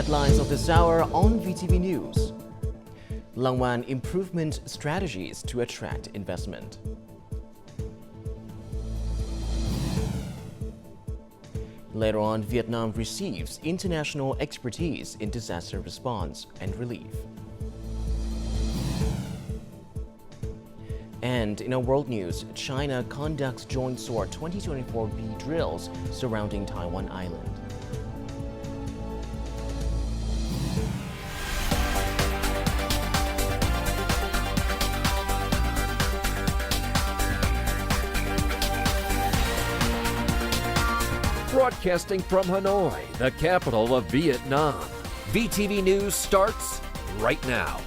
headlines of this hour on VTV News. Langwan improvement strategies to attract investment. Later on, Vietnam receives international expertise in disaster response and relief. And in our world news, China conducts joint SOAR 2024B drills surrounding Taiwan Island. Broadcasting from Hanoi, the capital of Vietnam. VTV News starts right now.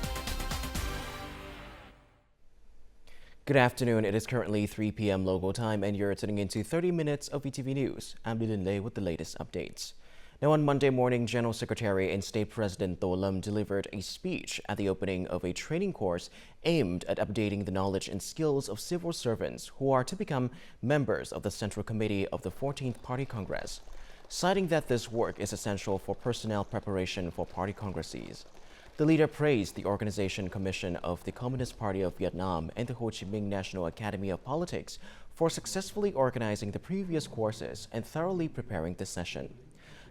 Good afternoon. It is currently 3 p.m. local time, and you're tuning into 30 minutes of VTV News. I'm Lin Lei with the latest updates. Now, on Monday morning, General Secretary and State President Tho Lam delivered a speech at the opening of a training course aimed at updating the knowledge and skills of civil servants who are to become members of the Central Committee of the 14th Party Congress, citing that this work is essential for personnel preparation for party congresses. The leader praised the Organization Commission of the Communist Party of Vietnam and the Ho Chi Minh National Academy of Politics for successfully organizing the previous courses and thoroughly preparing this session.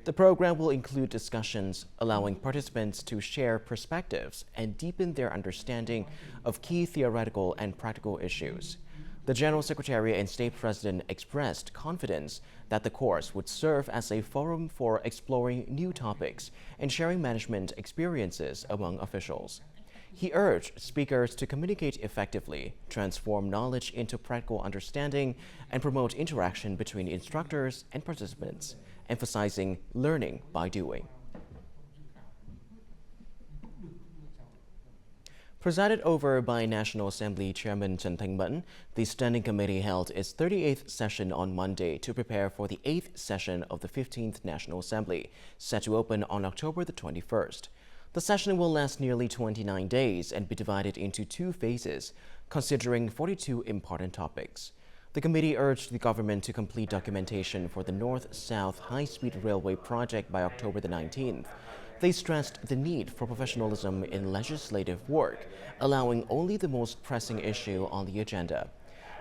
The program will include discussions allowing participants to share perspectives and deepen their understanding of key theoretical and practical issues. The General Secretary and State President expressed confidence that the course would serve as a forum for exploring new topics and sharing management experiences among officials. He urged speakers to communicate effectively, transform knowledge into practical understanding, and promote interaction between instructors and participants, emphasizing learning by doing. Presided over by National Assembly Chairman Trần Thanh Mẫn, the Standing Committee held its 38th session on Monday to prepare for the 8th session of the 15th National Assembly, set to open on October the 21st. The session will last nearly 29 days and be divided into two phases, considering 42 important topics. The committee urged the government to complete documentation for the North-South High-Speed Railway project by October the 19th. They stressed the need for professionalism in legislative work, allowing only the most pressing issue on the agenda.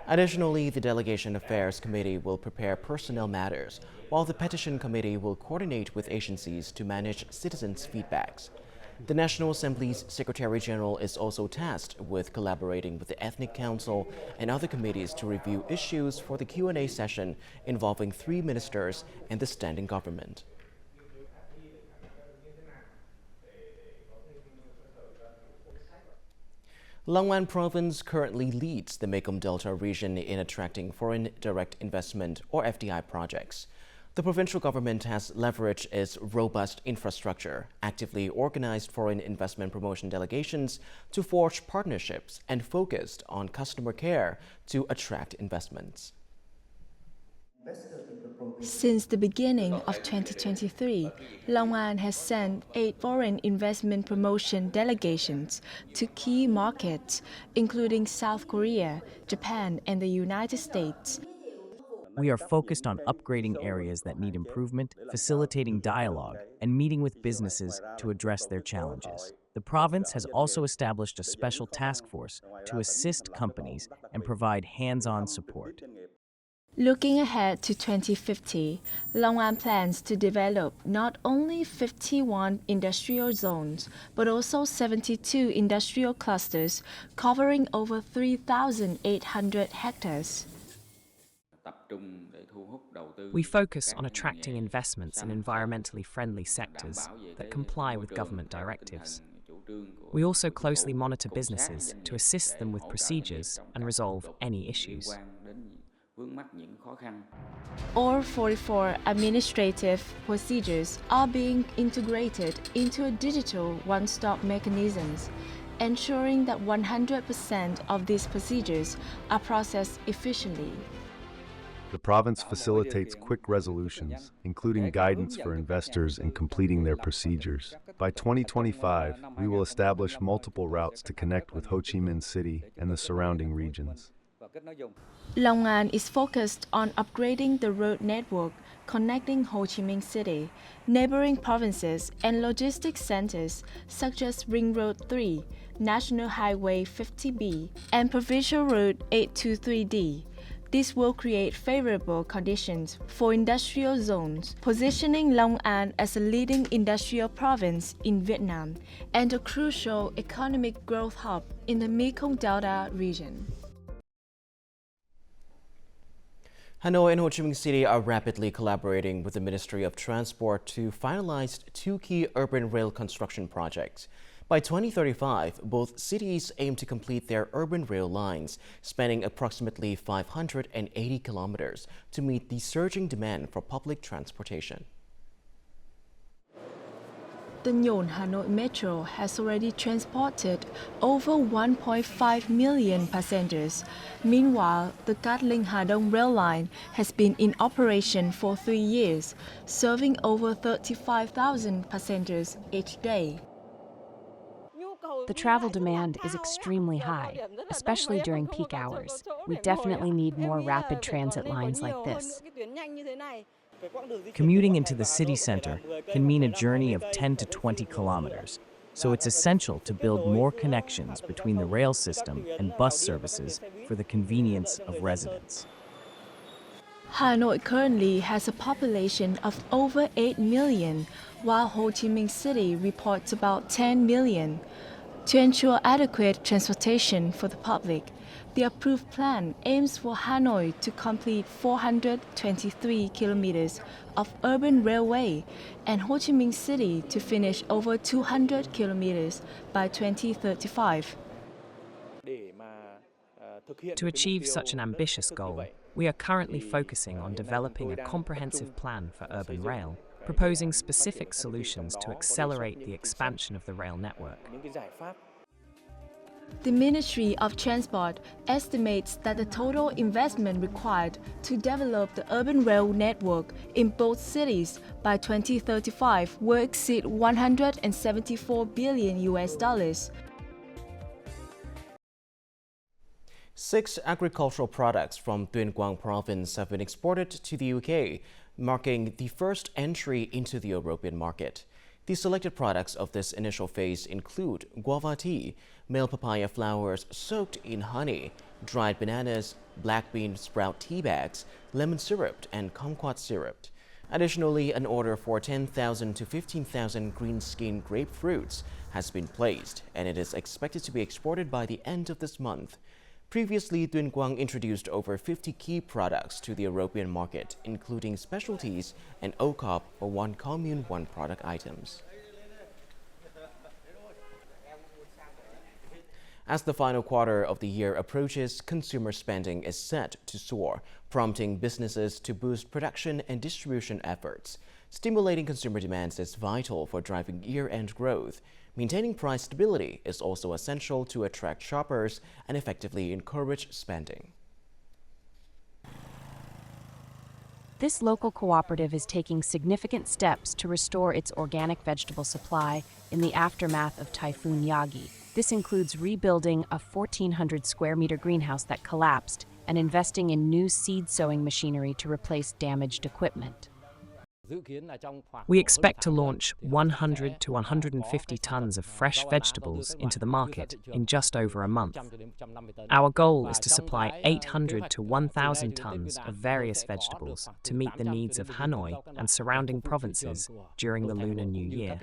Additionally, the Delegation Affairs Committee will prepare personnel matters, while the Petition Committee will coordinate with agencies to manage citizens' feedbacks. The National Assembly's Secretary-General is also tasked with collaborating with the Ethnic Council and other committees to review issues for the Q&A session involving 3 ministers and the standing government. Langwan Province currently leads the Mekong Delta region in attracting foreign direct investment or FDI projects. The provincial government has leveraged its robust infrastructure, actively organized foreign investment promotion delegations to forge partnerships, and focused on customer care to attract investments. Since the beginning of 2023, Langwan has sent 8 foreign investment promotion delegations to key markets, including South Korea, Japan, and the United States. We are focused on upgrading areas that need improvement, facilitating dialogue, and meeting with businesses to address their challenges. The province has also established a special task force to assist companies and provide hands-on support. Looking ahead to 2050, Langwan plans to develop not only 51 industrial zones, but also 72 industrial clusters covering over 3,800 hectares. We focus on attracting investments in environmentally friendly sectors that comply with government directives. We also closely monitor businesses to assist them with procedures and resolve any issues. All 44 administrative procedures are being integrated into a digital one-stop mechanisms, ensuring that 100% of these procedures are processed efficiently. The province facilitates quick resolutions, including guidance for investors in completing their procedures. By 2025, we will establish multiple routes to connect with Ho Chi Minh City and the surrounding regions. Long An is focused on upgrading the road network connecting Ho Chi Minh City, neighboring provinces, and logistics centers such as Ring Road 3, National Highway 50B, and Provincial Road 823D. This will create favorable conditions for industrial zones, positioning Long An as a leading industrial province in Vietnam and a crucial economic growth hub in the Mekong Delta region. Hanoi and Ho Chi Minh City are rapidly collaborating with the Ministry of Transport to finalize two key urban rail construction projects. By 2035, both cities aim to complete their urban rail lines, spanning approximately 580 kilometers to meet the surging demand for public transportation. The Nhon Hanoi Metro has already transported over 1.5 million passengers. Meanwhile, the Cát Linh Hà Đông rail line has been in operation for 3 years, serving over 35,000 passengers each day. The travel demand is extremely high, especially during peak hours. We definitely need more rapid transit lines like this. Commuting into the city center can mean a journey of 10 to 20 kilometers, so it's essential to build more connections between the rail system and bus services for the convenience of residents. Hanoi currently has a population of over 8 million, while Ho Chi Minh City reports about 10 million. To ensure adequate transportation for the public, the approved plan aims for Hanoi to complete 423 kilometers of urban railway and Ho Chi Minh City to finish over 200 kilometers by 2035. To achieve such an ambitious goal, we are currently focusing on developing a comprehensive plan for urban rail, proposing specific solutions to accelerate the expansion of the rail network. The Ministry of Transport estimates that the total investment required to develop the urban rail network in both cities by 2035 will exceed $174 billion. 6 agricultural products from Tuyên Quang province have been exported to the UK, marking the first entry into the European market. The selected products of this initial phase include guava tea, male papaya flowers soaked in honey, dried bananas, black bean sprout tea bags, lemon syrup, and kumquat syrup. Additionally, an order for 10,000 to 15,000 green skin grapefruits has been placed, and it is expected to be exported by the end of this month. Previously, Tuyên Quang introduced over 50 key products to the European market, including specialties and OCOP or One Commune, One Product items. As the final quarter of the year approaches, consumer spending is set to soar, prompting businesses to boost production and distribution efforts. Stimulating consumer demands is vital for driving year-end growth. Maintaining price stability is also essential to attract shoppers and effectively encourage spending. This local cooperative is taking significant steps to restore its organic vegetable supply in the aftermath of Typhoon Yagi. This includes rebuilding a 1,400 square meter greenhouse that collapsed and investing in new seed sowing machinery to replace damaged equipment. We expect to launch 100 to 150 tons of fresh vegetables into the market in just over a month. Our goal is to supply 800 to 1,000 tons of various vegetables to meet the needs of Hanoi and surrounding provinces during the Lunar New Year.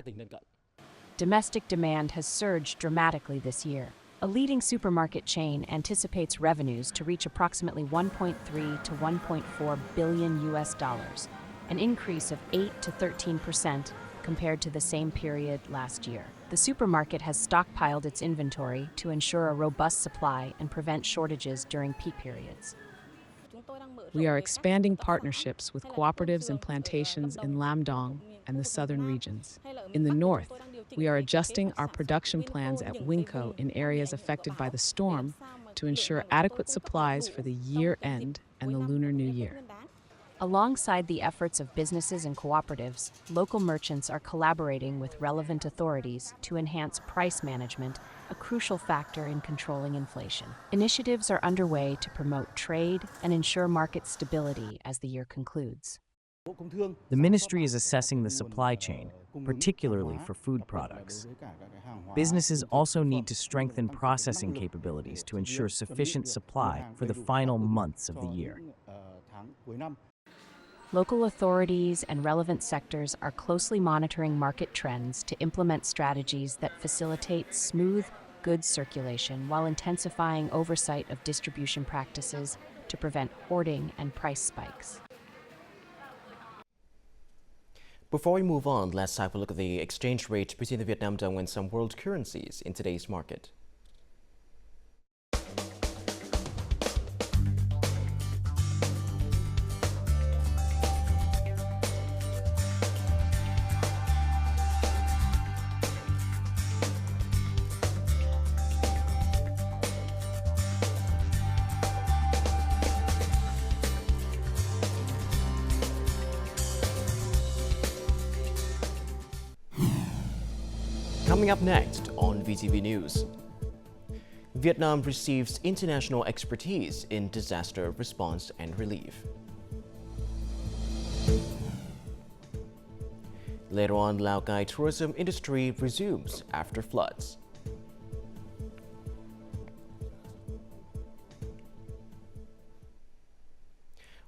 Domestic demand has surged dramatically this year. A leading supermarket chain anticipates revenues to reach approximately 1.3 to 1.4 billion US dollars, an increase of 8 to 13% compared to the same period last year. The supermarket has stockpiled its inventory to ensure a robust supply and prevent shortages during peak periods. We are expanding partnerships with cooperatives and plantations in Lam Dong and the southern regions. In the north, we are adjusting our production plans at Winco in areas affected by the storm to ensure adequate supplies for the year-end and the Lunar New Year. Alongside the efforts of businesses and cooperatives, local merchants are collaborating with relevant authorities to enhance price management, a crucial factor in controlling inflation. Initiatives are underway to promote trade and ensure market stability as the year concludes. The ministry is assessing the supply chain, particularly for food products. Businesses also need to strengthen processing capabilities to ensure sufficient supply for the final months of the year. Local authorities and relevant sectors are closely monitoring market trends to implement strategies that facilitate smooth goods circulation while intensifying oversight of distribution practices to prevent hoarding and price spikes. Before we move on, let's have a look at the exchange rate between the Vietnam dong and some world currencies in today's market. Coming up next on VTV News, Vietnam receives international expertise in disaster response and relief. Later on, Lao Cai tourism industry resumes after floods.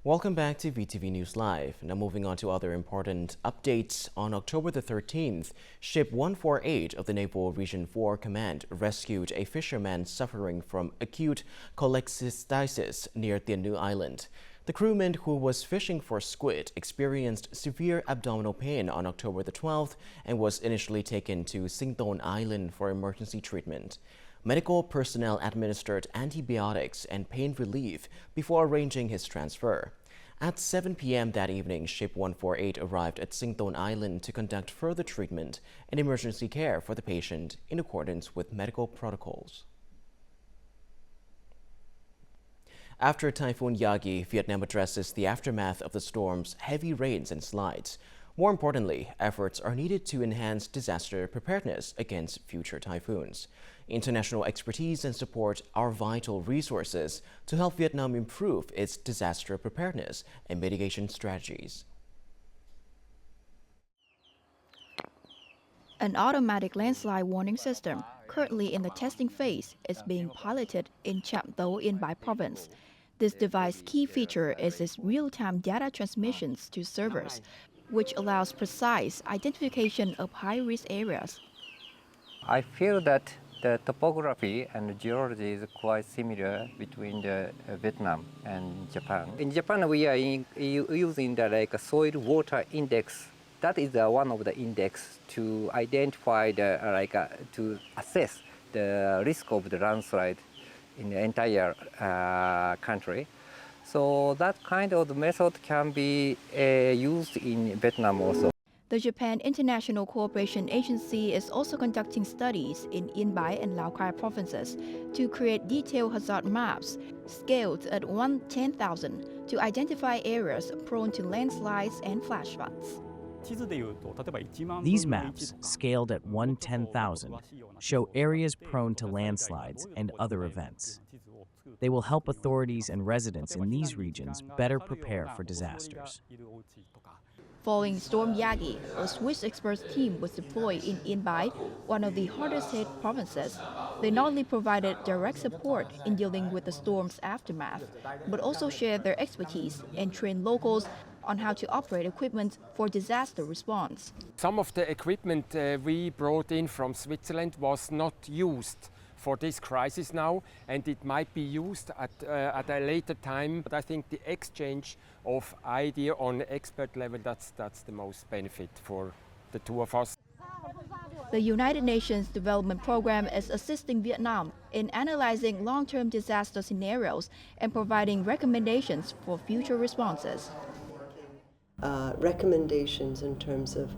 Welcome back to VTV News Live. Now moving on to other important updates. On October the 13th, Ship 148 of the Naval Region 4 Command rescued a fisherman suffering from acute cholecystitis near Tiên Nu Island. The crewman who was fishing for squid experienced severe abdominal pain on October the 12th and was initially taken to Sinh Ton Island for emergency treatment. Medical personnel administered antibiotics and pain relief before arranging his transfer. At 7 p.m. that evening, Ship 148 arrived at Sinh Ton Island to conduct further treatment and emergency care for the patient in accordance with medical protocols. After Typhoon Yagi, Vietnam addresses the aftermath of the storm's heavy rains and slides. More importantly, efforts are needed to enhance disaster preparedness against future typhoons. International expertise and support are vital resources to help Vietnam improve its disaster preparedness and mitigation strategies. An automatic landslide warning system, currently in the testing phase, is being piloted in Cham Tho in Bai province. This device's key feature is its real-time data transmissions to servers, which allows precise identification of high-risk areas. I feel that the topography and the geology is quite similar between Vietnam and Japan. In Japan, we are using the soil water index. That is one of the index to identify to assess the risk of the landslide in the entire country. So that kind of method can be used in Vietnam also. The Japan International Cooperation Agency is also conducting studies in In Bai and Lao Cai provinces to create detailed hazard maps scaled at 1/10,000 to identify areas prone to landslides and flash floods. These maps, scaled at 1/10,000, show areas prone to landslides and other events. They will help authorities and residents in these regions better prepare for disasters. Following Storm Yagi, a Swiss experts team was deployed in In Bai, one of the hardest hit provinces. They not only provided direct support in dealing with the storm's aftermath, but also shared their expertise and trained locals on how to operate equipment for disaster response. Some of the equipment we brought in from Switzerland was not used for this crisis now, and it might be used at a later time. But I think the exchange of idea on expert level, that's the most benefit for the two of us. The United Nations Development Program is assisting Vietnam in analyzing long-term disaster scenarios and providing recommendations for future responses. Recommendations in terms of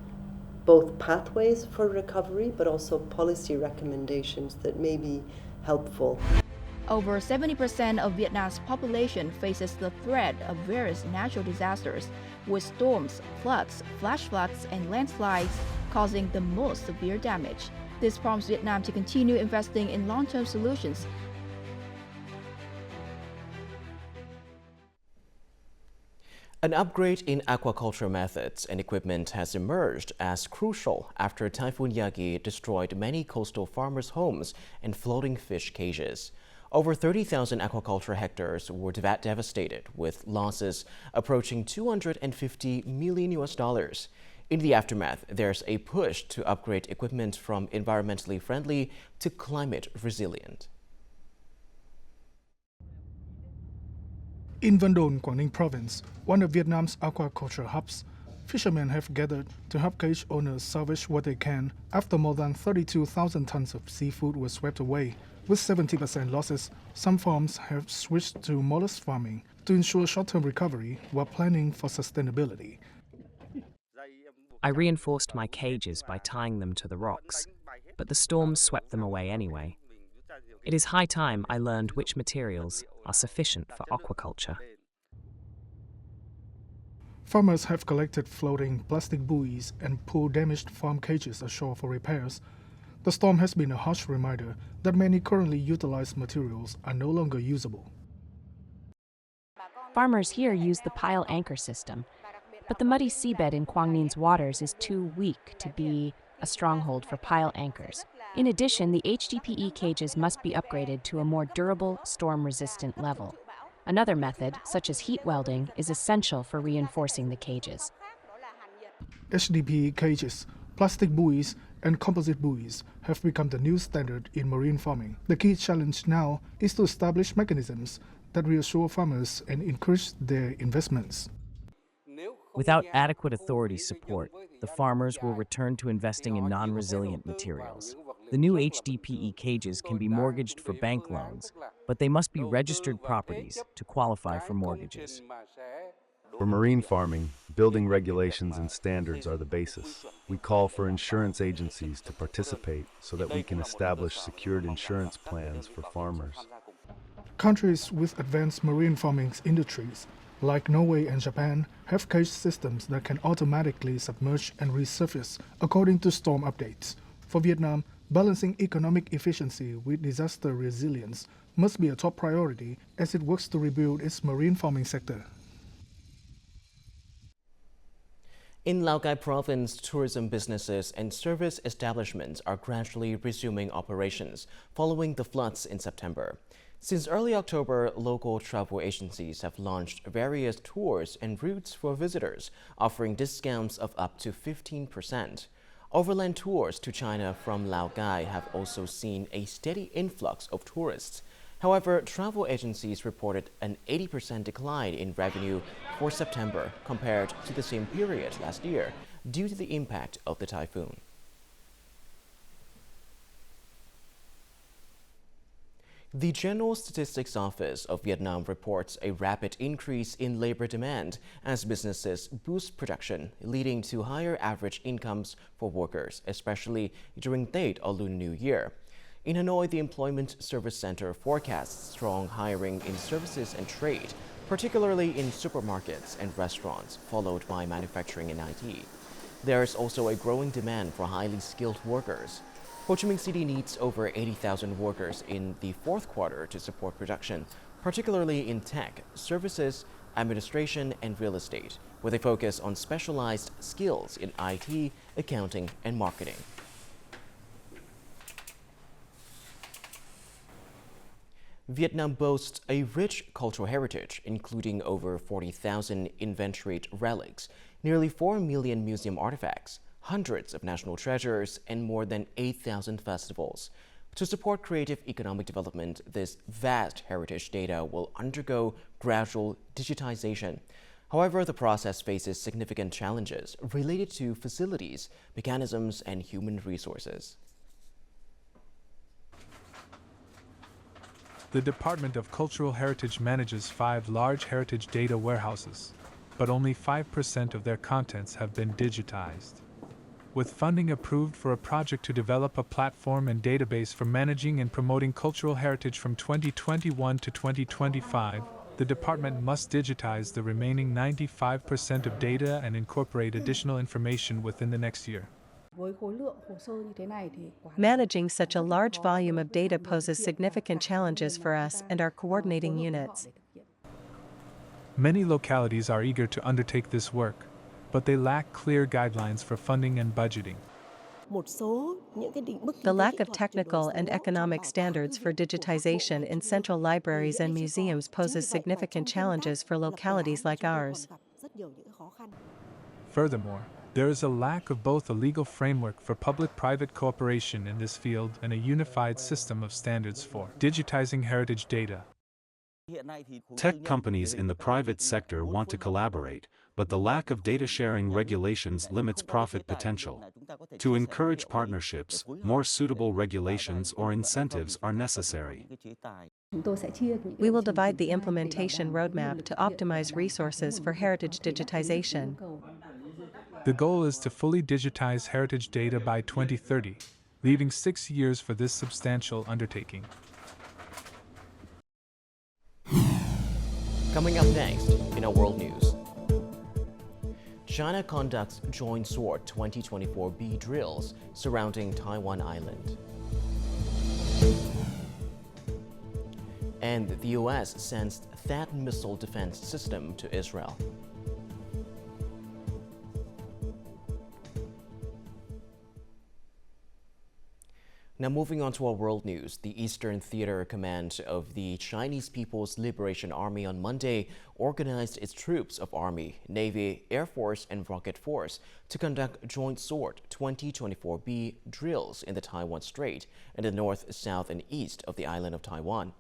both pathways for recovery, but also policy recommendations that may be helpful. Over 70% of Vietnam's population faces the threat of various natural disasters, with storms, floods, flash floods, and landslides causing the most severe damage. This prompts Vietnam to continue investing in long-term solutions. An upgrade in aquaculture methods and equipment has emerged as crucial after Typhoon Yagi destroyed many coastal farmers' homes and floating fish cages. Over 30,000 aquaculture hectares were devastated, with losses approaching $250 million. In the aftermath, there's a push to upgrade equipment from environmentally friendly to climate resilient. In Vân Đồn, Quảng Ninh Province, one of Vietnam's aquaculture hubs, fishermen have gathered to help cage owners salvage what they can after more than 32,000 tons of seafood were swept away. With 70% losses, some farms have switched to mollusk farming to ensure short-term recovery while planning for sustainability. I reinforced my cages by tying them to the rocks, but the storm swept them away anyway. It is high time I learned which materials are sufficient for aquaculture. Farmers have collected floating plastic buoys and pulled damaged farm cages ashore for repairs. The storm has been a harsh reminder that many currently utilized materials are no longer usable. Farmers here use the pile anchor system, but the muddy seabed in Quang Ninh waters is too weak to be a stronghold for pile anchors. In addition, the HDPE cages must be upgraded to a more durable, storm-resistant level. Another method, such as heat welding, is essential for reinforcing the cages. HDPE cages, plastic buoys, and composite buoys have become the new standard in marine farming. The key challenge now is to establish mechanisms that reassure farmers and encourage their investments. Without adequate authority support, the farmers will return to investing in non-resilient materials. The new HDPE cages can be mortgaged for bank loans, but they must be registered properties to qualify for mortgages. For marine farming, building regulations and standards are the basis. We call for insurance agencies to participate so that we can establish secured insurance plans for farmers. Countries with advanced marine farming industries, like Norway and Japan, have cage systems that can automatically submerge and resurface according to storm updates. For Vietnam, balancing economic efficiency with disaster resilience must be a top priority as it works to rebuild its marine farming sector. In Lao Cai Province, tourism businesses and service establishments are gradually resuming operations following the floods in September. Since early October, local travel agencies have launched various tours and routes for visitors, offering discounts of up to 15%. Overland tours to China from Lao Cai have also seen a steady influx of tourists. However, travel agencies reported an 80% decline in revenue for September compared to the same period last year due to the impact of the typhoon. The General Statistics Office of Vietnam reports a rapid increase in labor demand as businesses boost production, leading to higher average incomes for workers, especially during Tết or Lunar New Year. In Hanoi, the Employment Service Center forecasts strong hiring in services and trade, particularly in supermarkets and restaurants, followed by manufacturing and IT. There is also a growing demand for highly skilled workers. Ho Chi Minh City needs over 80,000 workers in the fourth quarter to support production, particularly in tech, services, administration, and real estate, with a focus on specialized skills in IT, accounting, and marketing. Vietnam boasts a rich cultural heritage, including over 40,000 inventoried relics, nearly 4 million museum artifacts, hundreds of national treasures, and more than 8,000 festivals. To support creative economic development, this vast heritage data will undergo gradual digitization. However, the process faces significant challenges related to facilities, mechanisms, and human resources. The Department of Cultural Heritage manages 5 large heritage data warehouses, but only 5% of their contents have been digitized. with funding approved for a project to develop a platform and database for managing and promoting cultural heritage from 2021 to 2025. The department must digitize the remaining 95% of data and incorporate additional information within the next year. Managing such a large volume of data poses significant challenges for us and our coordinating units. Many localities are eager to undertake this work, but they lack clear guidelines for funding and budgeting. The lack of technical and economic standards for digitization in central libraries and museums poses significant challenges for localities like ours. Furthermore, there is a lack of both a legal framework for public-private cooperation in this field and a unified system of standards for digitizing heritage data. Tech companies in the private sector want to collaborate, but the lack of data sharing regulations limits profit potential. To encourage partnerships, more suitable regulations or incentives are necessary. We will divide the implementation roadmap to optimize resources for heritage digitization. The goal is to fully digitize heritage data by 2030, leaving 6 years for this substantial undertaking. Coming up next in our world news. China conducts joint sword 2024B drills surrounding Taiwan Island. And the US sends THAAD missile defense system to Israel. Now moving on to our world news, the Eastern Theater Command of the Chinese People's Liberation Army on Monday organized its troops of Army, Navy, Air Force, and Rocket Force to conduct Joint Sword 2024B drills in the Taiwan Strait in the north, south, and east of the island of Taiwan.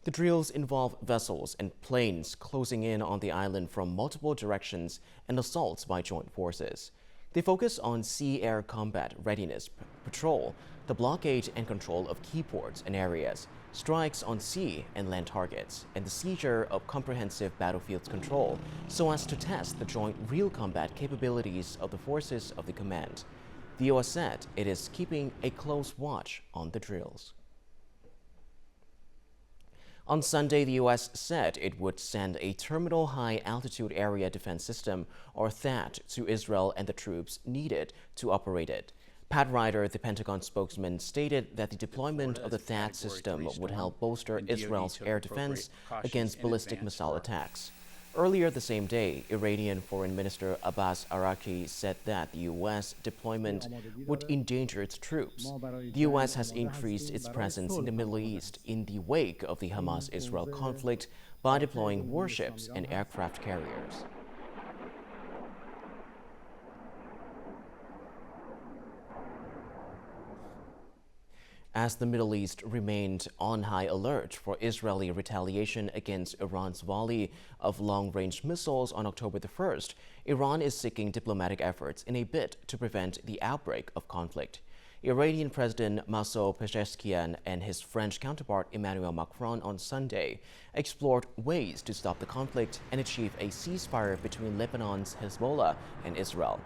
The drills involve vessels and planes closing in on the island from multiple directions and assaults by joint forces. They focus on sea-air combat readiness, patrol, the blockade and control of key ports and areas, strikes on sea and land targets, and the seizure of comprehensive battlefield control so as to test the joint real combat capabilities of the forces of the command. The U.S. said it is keeping a close watch on the drills. On Sunday, the U.S. said it would send a Terminal High Altitude Area Defense System, or THAAD, to Israel and the troops needed to operate it. Pat Ryder, the Pentagon spokesman, stated that the deployment of the THAAD system would help bolster Israel's air defense against ballistic missile attacks. Earlier the same day, Iranian Foreign Minister Abbas Araghchi said that the U.S. deployment would endanger its troops. The U.S. has increased its presence in the Middle East in the wake of the Hamas-Israel conflict by deploying warships and aircraft carriers. As the Middle East remained on high alert for Israeli retaliation against Iran's volley of long-range missiles on October the 1st, Iran is seeking diplomatic efforts in a bid to prevent the outbreak of conflict. Iranian President Masoud Pezeshkian and his French counterpart Emmanuel Macron on Sunday explored ways to stop the conflict and achieve a ceasefire between Lebanon's Hezbollah and Israel.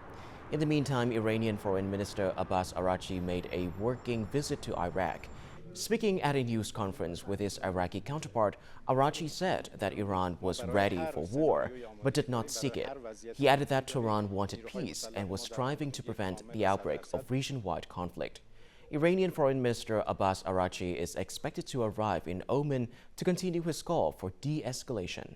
In the meantime, Iranian Foreign Minister Abbas Araghchi made a working visit to Iraq. Speaking at a news conference with his Iraqi counterpart, Araghchi said that Iran was ready for war, but did not seek it. He added that Tehran wanted peace and was striving to prevent the outbreak of region-wide conflict. Iranian Foreign Minister Abbas Araghchi is expected to arrive in Oman to continue his call for de-escalation.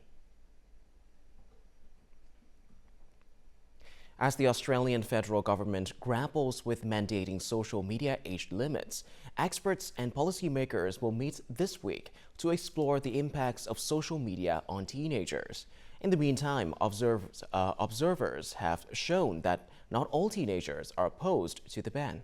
As the Australian federal government grapples with mandating social media age limits, experts and policymakers will meet this week to explore the impacts of social media on teenagers. In the meantime, observers have shown that not all teenagers are opposed to the ban.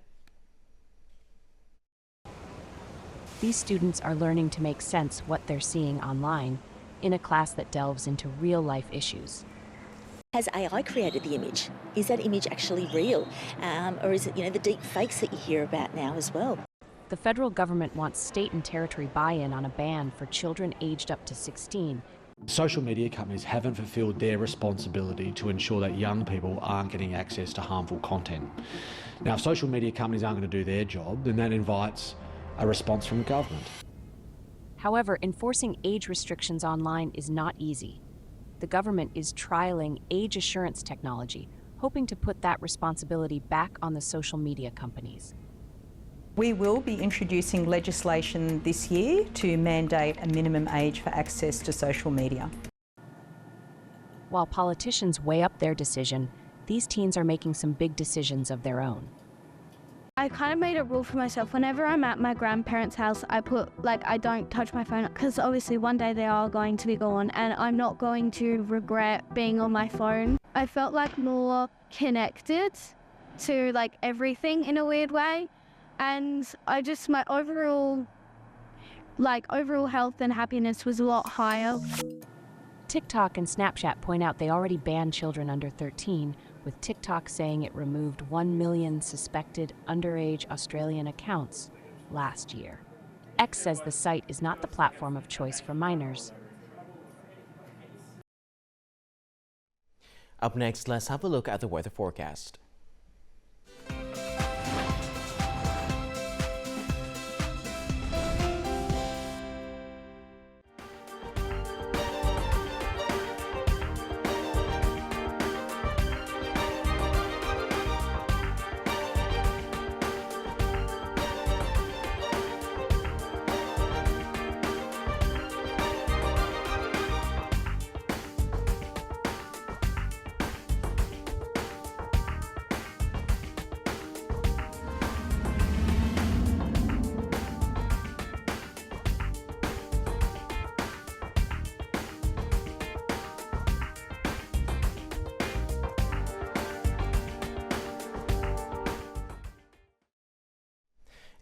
These students are learning to make sense what they're seeing online in a class that delves into real-life issues. Has AI created the image? Is that image actually real? Or is it, the deep fakes that you hear about now as well? The federal government wants state and territory buy-in on a ban for children aged up to 16, Social media companies haven't fulfilled their responsibility to ensure that young people aren't getting access to harmful content. Now, if social media companies aren't going to do their job, then that invites a response from government. However, enforcing age restrictions online is not easy. The government is trialing age assurance technology, hoping to put that responsibility back on the social media companies. We will be introducing legislation this year to mandate a minimum age for access to social media. While politicians weigh up their decision, these teens are making some big decisions of their own. I kind of made a rule for myself. Whenever I'm at my grandparents' house, I put, I don't touch my phone, because obviously one day they are going to be gone and I'm not going to regret being on my phone. I felt more connected to everything in a weird way. And my overall health and happiness was a lot higher. TikTok and Snapchat point out they already banned children under 13, with TikTok saying it removed 1 million suspected underage Australian accounts last year. X says the site is not the platform of choice for minors. Up next, let's have a look at the weather forecast.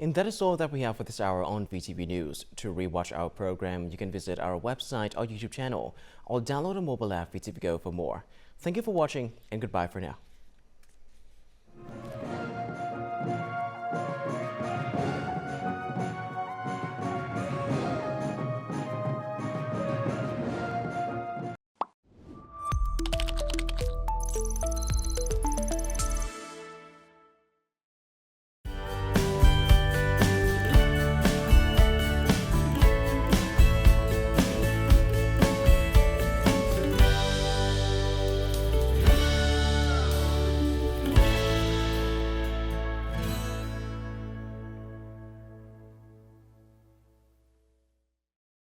And that is all that we have for this hour on VTV News. To rewatch our program, you can visit our website or YouTube channel, or download a mobile app VTVgo for more. Thank you for watching, and goodbye for now.